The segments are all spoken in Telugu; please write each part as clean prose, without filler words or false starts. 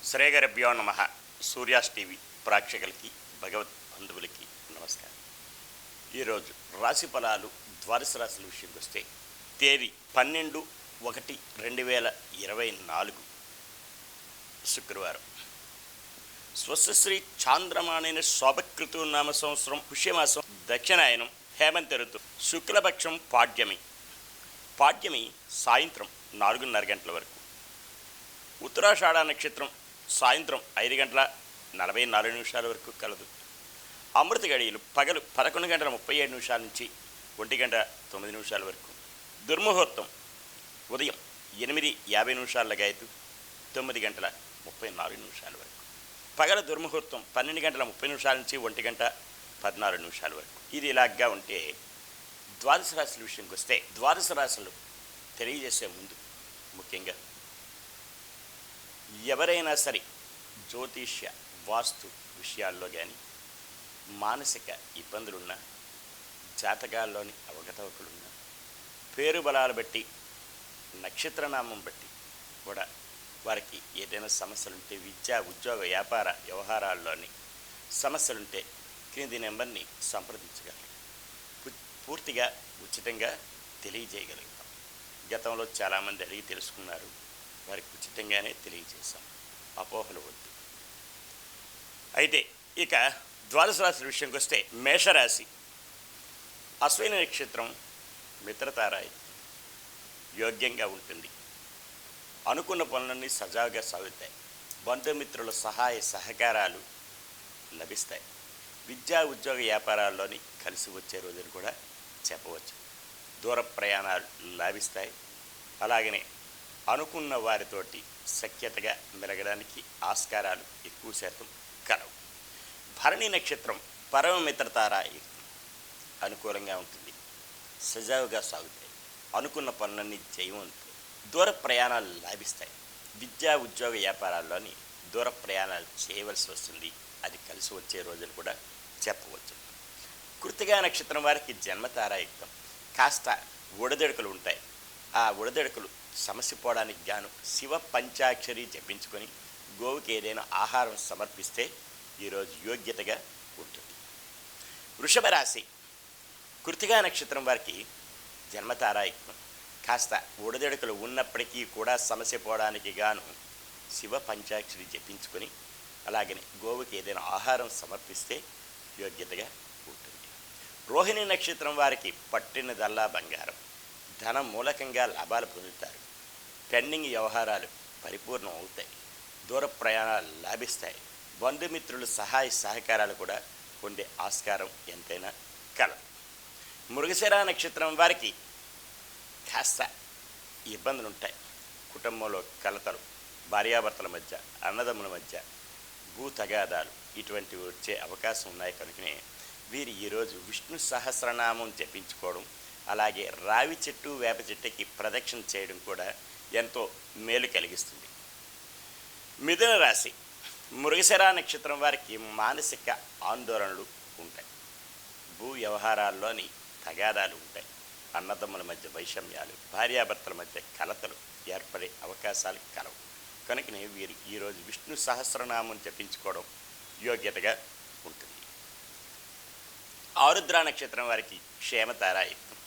శ్రేయగరభ్యో నమ. సూర్యాస్ టీవీ ప్రేక్షకులకి భగవత్ బంధువులకి నమస్కారం. ఈరోజు రాశి ఫలాలు ద్వాదశ రాశుల విషయంకి వస్తే తేదీ 12/1/2024 శుక్రవారం. స్వస్యశ్రీ చాంద్రమాణైన శోభకృతు నామ సంవత్సరం పుష్యమాసం దక్షిణాయనం హేమంత ఋతు శుక్లపక్షం పాడ్యమి సాయంత్రం 4:30 గంటల వరకు. ఉత్తరాషాఢ నక్షత్రం సాయంత్రం 5:44 వరకు కలదు. అమృత గడియలు పగలు 11:37 నుంచి 1:09 వరకు. దుర్ముహూర్తం ఉదయం 8:50 లగాయతు 9:34 వరకు. పగల దుర్ముహూర్తం 12:30 నుంచి 1:14 వరకు. ఇది ఇలాగా ఉంటే ద్వాదశ రాశుల విషయంకి వస్తే ద్వాదశ రాశులు తెలియజేసే ముందు ముఖ్యంగా ఎవరైనా సరే జ్యోతిష్య వాస్తు విషయాల్లో కానీ మానసిక ఇబ్బందులున్నా, జాతకాల్లోని అవకతవకలున్నా, పేరు బలాలు బట్టి, నక్షత్రనామం బట్టి కూడా వారికి ఏదైనా సమస్యలుంటే, విద్యా ఉద్యోగ వ్యాపార వ్యవహారాల్లోని సమస్యలుంటే క్రింది నెంబర్ని సంప్రదించగలరు. పూర్తిగా ఉచితంగా తెలియజేయగలుగుతాం. గతంలో చాలామంది అడిగి తెలుసుకున్నారు, వారికి ఉచితంగానే తెలియజేశాం. అపోహలు వద్దు. అయితే ఇక ద్వాదశ రాశుల విషయంకి వస్తే మేషరాశి. అశ్విని నక్షత్రం మిత్రతారాయి యోగ్యంగా ఉంటుంది. అనుకున్న పనులన్నీ సజావుగా సాగుతాయి. బంధుమిత్రుల సహాయ సహకారాలు లభిస్తాయి. విద్యా ఉద్యోగ వ్యాపారాల్లోని కలిసి వచ్చే రోజులు కూడా చెప్పవచ్చు. దూర ప్రయాణాలు లాభిస్తాయి. అలాగనే అనుకున్న వారితోటి సఖ్యతగా మెలగడానికి ఆస్కారాలు ఎక్కువ శాతం కలవు. భరణి నక్షత్రం పరమ మిత్రతారాయి అనుకూలంగా ఉంటుంది. సజావుగా సాగుతాయి. అనుకున్న పనులన్నీ జయవంతాయి. దూర ప్రయాణాలు లాభిస్తాయి. విద్యా ఉద్యోగ వ్యాపారాల్లోని దూర ప్రయాణాలు చేయవలసి వస్తుంది. అది కలిసి వచ్చే రోజులు కూడా చెప్పవచ్చు. కృత్తికా నక్షత్రం వారికి జన్మతారాయుక్తం. కాస్త ఒడిదొడుకులు ఉంటాయి. ఆ ఒడిదొడుకులు సమసిపోవడానికి గాను శివ పంచాక్షరి జపించుకొని గోవుకి ఏదైనా ఆహారం సమర్పిస్తే ఈరోజు యోగ్యతగా ఉంటుంది. వృషభ రాశి. కృత్తికా నక్షత్రం వారికి జన్మతారాయుక్తం. కాస్త ఒడిదొడుకులు ఉన్నప్పటికీ కూడా సమసిపోవడానికి గాను శివ పంచాక్షరి జపించుకొని అలాగనే గోవుకి ఏదైనా ఆహారం సమర్పిస్తే యోగ్యతగా ఉంటుంది. రోహిణి నక్షత్రం వారికి పట్టినదల్లా బంగారం. ధనం మూలకంగా లాభాలు పొందుతారు. పెండింగ్ వ్యవహారాలు పరిపూర్ణం అవుతాయి. దూర ప్రయాణాలు లాభిస్తాయి. బంధుమిత్రుల సహాయ సహకారాలు కూడా పొందే ఆస్కారం ఎంతైనా కలదు. మృగశిర నక్షత్రం వారికి కాస్త ఇబ్బందులు ఉంటాయి. కుటుంబంలో కలతలు, భార్యాభర్తల మధ్య, అన్నదమ్ముల మధ్య భూ తగాదాలు ఇటువంటివి వచ్చే అవకాశం ఉన్నాయి. కనుకనే వీరు ఈరోజు విష్ణు సహస్రనామం జపించుకోవడం, అలాగే రావి చెట్టు వేప చెట్టుకి ప్రదక్షిణ చేయడం కూడా ఎంతో మేలు కలిగిస్తుంది. మిథున రాశి. మృగశిర నక్షత్రం వారికి మానసిక ఆందోళనలు ఉంటాయి. భూ వ్యవహారాల్లోని తగాదాలు ఉంటాయి. అన్నదమ్ముల మధ్య వైషమ్యాలు, భార్యాభర్తల మధ్య కలతలు ఏర్పడే అవకాశాలు కలవు. కనుకనే వీరు ఈరోజు విష్ణు సహస్రనామం జపించుకోవడం యోగ్యతగా ఉంటుంది. ఆరుద్ర నక్షత్రం వారికి క్షేమతారాయుక్తం.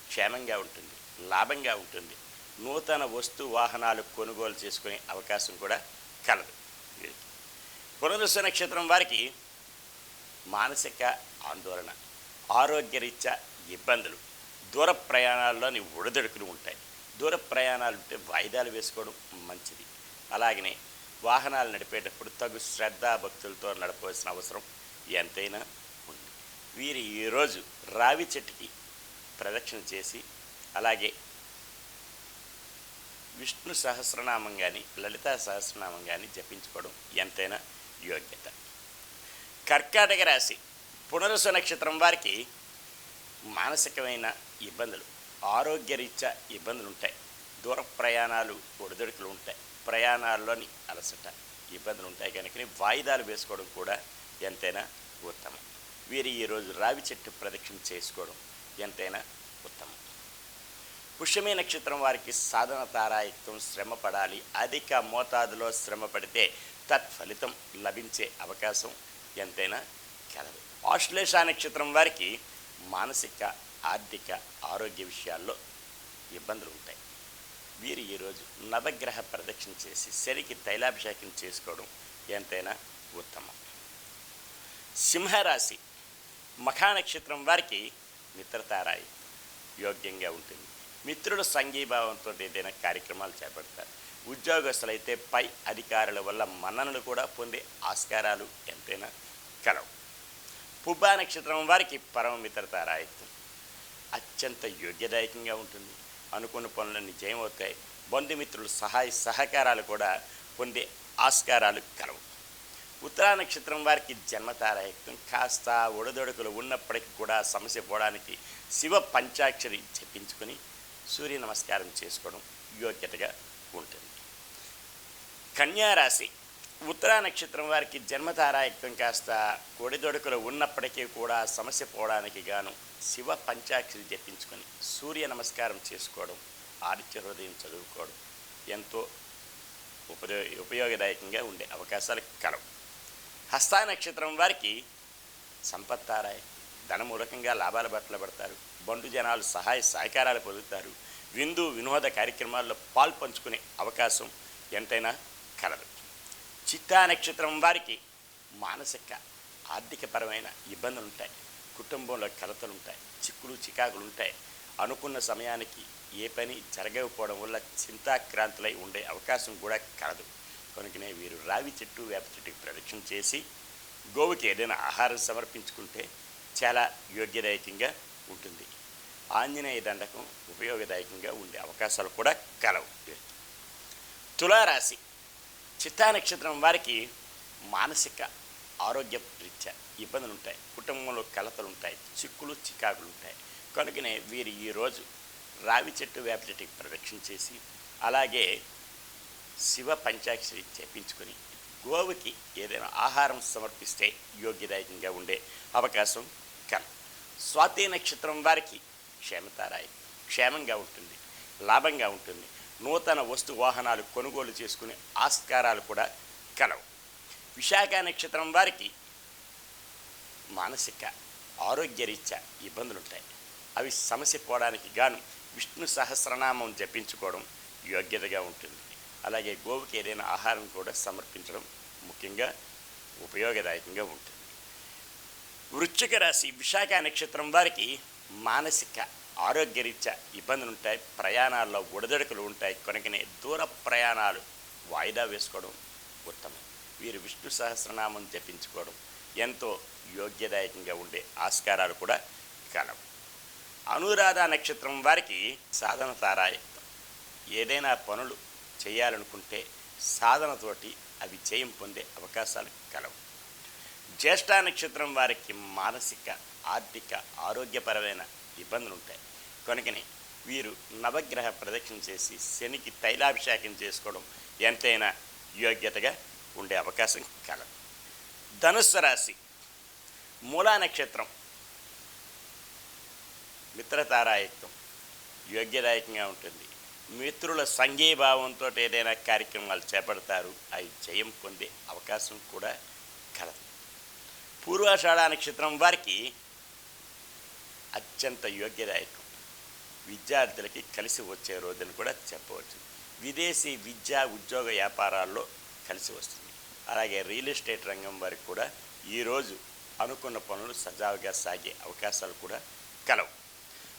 క్షేమంగా ఉంటుంది. లాభంగా ఉంటుంది. నూతన వస్తు వాహనాలు కొనుగోలు చేసుకునే అవకాశం కూడా కలదు. పునరుస నక్షత్రం వారికి మానసిక ఆందోళన, ఆరోగ్యరీత్యా ఇబ్బందులు, దూర ప్రయాణాల్లోని ఒడిదొడుకులు ఉంటాయి. దూర ప్రయాణాలు ఉంటే వాయిదాలు వేసుకోవడం మంచిది. అలాగనే వాహనాలు నడిపేటప్పుడు తగు శ్రద్ధాభక్తులతో నడపవలసిన అవసరం ఎంతైనా ఉంది. వీరు ఈరోజు రావి చెట్టుకి ప్రదక్షిణ చేసి అలాగే విష్ణు సహస్రనామం కానీ లలితా సహస్రనామం కానీ జపించుకోవడం ఎంతైనా యోగ్యత. కర్కాటక రాశి. పునరుస నక్షత్రం వారికి మానసికమైన ఇబ్బందులు, ఆరోగ్యరీత్యా ఇబ్బందులు ఉంటాయి. దూర ప్రయాణాలు ఒడిదొడుకులు ఉంటాయి. ప్రయాణాల్లోని అలసట ఇబ్బందులు ఉంటాయి. కనుక వాయిదాలు వేసుకోవడం కూడా ఎంతైనా ఉత్తమం. వీరు ఈరోజు రావి చెట్టు ప్రదక్షిణ చేసుకోవడం ఎంతైనా ఉత్తమం. పుష్యమి నక్షత్రం వారికి సాధన తారాయుక్తం, శ్రమ పడాలి, అధిక మోతాదులో శ్రమ పడితే తత్ఫలితం లభించే అవకాశం ఎంతైనా కలదు. ఆశ్లేష నక్షత్రం వారికి మానసిక, ఆర్థిక, ఆరోగ్య విషయాల్లో ఇబ్బందులు ఉంటాయి. వీరు ఈరోజు నవగ్రహ ప్రదక్షిణ చేసి శనికి తైలాభిషేకం చేసుకోవడం ఎంతైనా ఉత్తమం. సింహరాశి మఖా నక్షత్రం వారికి మిత్రతారాయి యోగ్యంగా ఉంటుంది. మిత్రుల సంఘీభావంతో ఏదైనా కార్యక్రమాలు చేపడతారు. ఉద్యోగస్తులైతే పై అధికారుల వల్ల మన్ననలు కూడా పొందే ఆస్కారాలు ఎంతైనా కలవు. పుబ్బా నక్షత్రం వారికి పరమ మిత్రతారాయిత్వం అత్యంత యోగ్యదాయకంగా ఉంటుంది. అనుకున్న పనులన్నీ జయమవుతాయి. బంధుమిత్రులు సహాయ సహకారాలు కూడా పొందే ఆస్కారాలు కలవు. ఉత్తరా నక్షత్రం వారికి జన్మతారాయుక్తం, కాస్త ఒడిదొడుకులు ఉన్నప్పటికీ కూడా సమస్య పోవడానికి శివ పంచాక్షరి జపించుకొని సూర్య నమస్కారం చేసుకోవడం యోగ్యతగా ఉంటుంది. కన్యారాశి ఉత్తరా నక్షత్రం వారికి జన్మతారాయుక్తం, కాస్త ఒడిదొడుకులు ఉన్నప్పటికీ కూడా సమస్య పోవడానికి గాను శివ పంచాక్షరి జపించుకొని సూర్య నమస్కారం చేసుకోవడం, ఆదిత్య హృదయం చదువుకోవడం ఎంతో ఉపయోగదాయకంగా ఉండే అవకాశాలు కలవు. హస్తా నక్షత్రం వారికి సంపత్తారాయ, ధనమూలకంగా లాభాల బట్టలు పడతారు. బంధు జనాలు సహాయ సహకారాలు పొందుతారు. విందు వినోద కార్యక్రమాల్లో పాల్పంచుకునే అవకాశం ఎంతైనా కలదు. చిత్తా నక్షత్రం వారికి మానసిక, ఆర్థికపరమైన ఇబ్బందులు ఉంటాయి. కుటుంబంలో కలతలు ఉంటాయి. చిక్కులు చికాకులు ఉంటాయి. అనుకున్న సమయానికి ఏ పని జరగకపోవడం వల్ల చింతాక్రాంతులై ఉండే అవకాశం కూడా కలదు. కనుకనే వీరు రావి చెట్టు, వేప చెట్టుకి ప్రదక్షిణ చేసి గోవుకి ఏదైనా ఆహారం సమర్పించుకుంటే చాలా యోగ్యదాయకంగా ఉంటుంది. ఆంజనేయ దండకం ఉపయోగదాయకంగా ఉండే అవకాశాలు కూడా కలవు. తులారాశి చిత్తా నక్షత్రం వారికి మానసిక, ఆరోగ్య రీత్యా ఇబ్బందులు ఉంటాయి. కుటుంబంలో కలతలు ఉంటాయి. చిక్కులు చికాకులు ఉంటాయి. కనుకనే వీరు ఈరోజు రావి చెట్టు, వేప చెట్టుకి ప్రదక్షిణ చేసి అలాగే శివ పంచాక్షరి చేపించుకొని గోవుకి ఏదైనా ఆహారం సమర్పిస్తే యోగ్యదాయకంగా ఉండే అవకాశం కలదు. స్వాతి నక్షత్రం వారికి క్షేమతారాయి, క్షేమంగా ఉంటుంది, లాభంగా ఉంటుంది. నూతన వస్తు వాహనాలు కొనుగోలు చేసుకునే ఆస్కారాలు కూడా కలవు. విశాఖ నక్షత్రం వారికి మానసిక, ఆరోగ్యరీత్యా ఇబ్బందులు ఉంటాయి. అవి సమస్య పోవడానికి గాను విష్ణు సహస్రనామం జపించుకోవడం యోగ్యతగా ఉంటుంది. అలాగే గోవుకి ఏదైనా ఆహారం కూడా సమర్పించడం ముఖ్యంగా ఉపయోగదాయకంగా ఉంటుంది. వృశ్చిక రాశి విశాఖ నక్షత్రం వారికి మానసిక, ఆరోగ్యరీత్యా ఇబ్బందులు ఉంటాయి. ప్రయాణాల్లో ఒడిదొడుకులు ఉంటాయి. కనుకనే దూర ప్రయాణాలు వాయిదా వేసుకోవడం ఉత్తమం. వీరు విష్ణు సహస్రనామం జపించుకోవడం ఎంతో యోగ్యదాయకంగా ఉండే ఆస్కారాలు కూడా కలవు. అనురాధ నక్షత్రం వారికి సాధన తారాయుక్తం. ఏదైనా పనులు చేయాలనుకుంటే సాధనతోటి అవి జయం పొందే అవకాశాలు కలవు. జ్యేష్ఠ నక్షత్రం వారికి మానసిక, ఆర్థిక, ఆరోగ్యపరమైన ఇబ్బందులు ఉంటాయి. కనుకనే వీరు నవగ్రహ ప్రదక్షిణ చేసి శనికి తైలాభిషేకం చేసుకోవడం ఎంతైనా యోగ్యతగా ఉండే అవకాశం కలదు. ధనుస్సు రాశి మూలా నక్షత్రం మిత్రతారాయుక్తం యోగ్యదాయకంగా ఉంటుంది. మిత్రుల సంఘీభావంతో ఏదైనా కార్యక్రమాలు చేపడతారు. అవి జయం పొందే అవకాశం కూడా కలదు. పూర్వాషాఢ నక్షత్రం వారికి అత్యంత యోగ్యదాయకం. విద్యార్థులకి కలిసి వచ్చే రోజుని కూడా చెప్పవచ్చు. విదేశీ విద్యా, ఉద్యోగ వ్యాపారాల్లో కలిసి వస్తుంది. అలాగే రియల్ ఎస్టేట్ రంగం వారికి కూడా ఈరోజు అనుకున్న పనులు సజావుగా సాగే అవకాశాలు కూడా కలవు.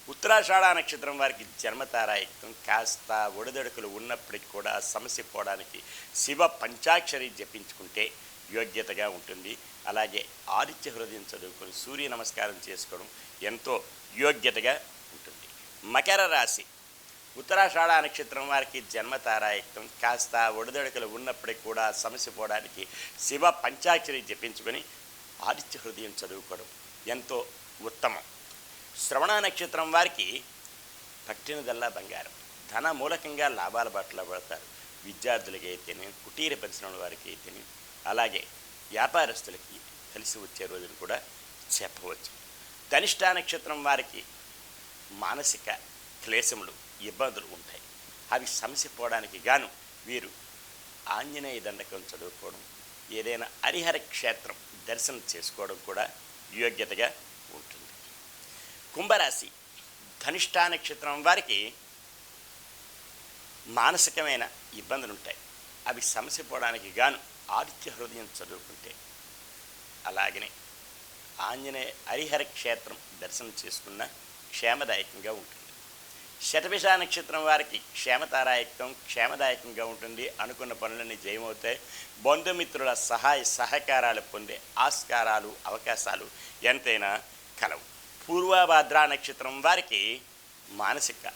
ఉత్తరాషాఢ నక్షత్రం వారికి జన్మతారాయుక్తం. కాస్త ఒడిదొడుకులు ఉన్నప్పటికీ కూడా సమస్య పోవడానికి శివ పంచాక్షరి జపించుకుంటే యోగ్యతగా ఉంటుంది. అలాగే ఆదిత్య హృదయం చదువుకొని సూర్య నమస్కారం చేసుకోవడం ఎంతో యోగ్యతగా ఉంటుంది. మకర రాశి ఉత్తరాషాఢ నక్షత్రం వారికి జన్మతారాయుక్తం. కాస్త ఒడిదొడుకులు ఉన్నప్పటికీ కూడా సమస్య పోవడానికి శివ పంచాక్షరి జపించుకొని ఆదిత్య హృదయం చదువుకోవడం ఎంతో ఉత్తమం. శ్రవణ నక్షత్రం వారికి పట్టినదల్లా బంగారం. ధన మూలకంగా లాభాల బాటలో పడతారు. విద్యార్థులకి అయితేనే, కుటీర పరిశ్రమల వారికి అయితేనే, అలాగే వ్యాపారస్తులకి కలిసి వచ్చే రోజును కూడా చెప్పవచ్చు. ధనిష్ఠ నక్షత్రం వారికి మానసిక క్లేశములు ఇబ్బందులు ఉంటాయి. అవి సమసిపోవడానికి గాను వీరు ఆంజనేయ దండకం చదువుకోవడం, ఏదైనా హరిహర క్షేత్రం దర్శనం చేసుకోవడం కూడా యోగ్యతగా ఉంటుంది. కుంభరాశి ధనిష్టా నక్షత్రం వారికి మానసికమైన ఇబ్బందులు ఉంటాయి. అవి సమసిపోవడానికి గాను ఆదిత్య హృదయం చదువుకుంటే, అలాగనే ఆంజనేయ హరిహర క్షేత్రం దర్శనం చేసుకున్న క్షేమదాయకంగా ఉంటుంది. శతభిష నక్షత్రం వారికి క్షేమదాయకంగా ఉంటుంది. అనుకున్న పనులన్నీ జయమవుతాయి. బంధుమిత్రుల సహాయ సహకారాలు పొందే ఆస్కారాలు అవకాశాలు ఎంతైనా కలవు. పూర్వభద్ర నక్షత్రం వారికి మానసిక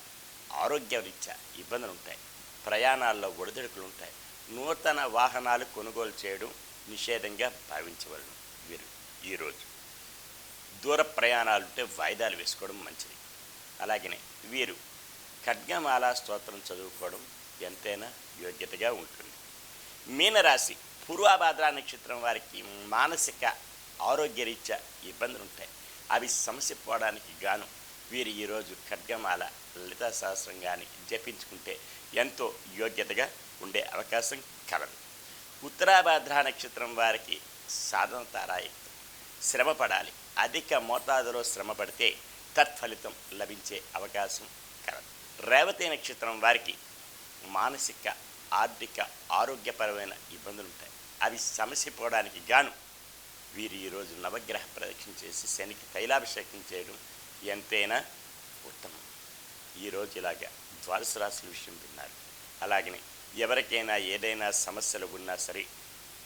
ఆరోగ్యరీత్యా ఇబ్బందులు ఉంటాయి. ప్రయాణాల్లో ఒడిదుడుకులు ఉంటాయి. నూతన వాహనాలు కొనుగోలు చేయడం నిషేధంగా భావించవలను. వీరు ఈరోజు దూర ప్రయాణాలుంటే వాయిదాలు వేసుకోవడం మంచిది. అలాగనే వీరు ఖడ్గమాల స్తోత్రం చదువుకోవడం ఎంతైనా యోగ్యతగా ఉంటుంది. మీనరాశి పూర్వభద్ర నక్షత్రం వారికి మానసిక ఆరోగ్యరీత్యా ఇబ్బందులు ఉంటాయి. అవి సమసిపోవడానికి గాను వీరు ఈరోజు ఖడ్గమాల లలితా సహస్రం కానీ జపించుకుంటే ఎంతో యోగ్యతగా ఉండే అవకాశం కలదు. ఉత్తరాభద్ర నక్షత్రం వారికి సాధన తారాయుక్తం. శ్రమపడాలి. అధిక మోతాదులో శ్రమపడితే తత్ఫలితం లభించే అవకాశం కలదు. రేవతి నక్షత్రం వారికి మానసిక ఆర్థిక ఆరోగ్యపరమైన ఇబ్బందులు ఉంటాయి. అవి సమసిపోవడానికి గాను వీరు ఈరోజు నవగ్రహ ప్రదక్షిణ చేసి శనికి తైలాభిషేకం చేయడం ఎంతైనా ఉత్తమం. ఈరోజు ఇలాగా ద్వాదశ రాశుల విషయం విన్నారు. అలాగనే ఎవరికైనా ఏదైనా సమస్యలు ఉన్నా సరే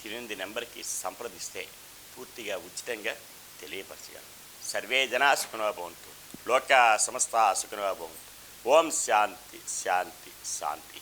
కింది నెంబర్కి సంప్రదిస్తే పూర్తిగా ఉచితంగా తెలియపరచగలరు. సర్వే జనా సుఖినో భవంతు. లోకా సమస్తా సుఖినో భవంతు. ఓం శాంతి శాంతి శాంతి.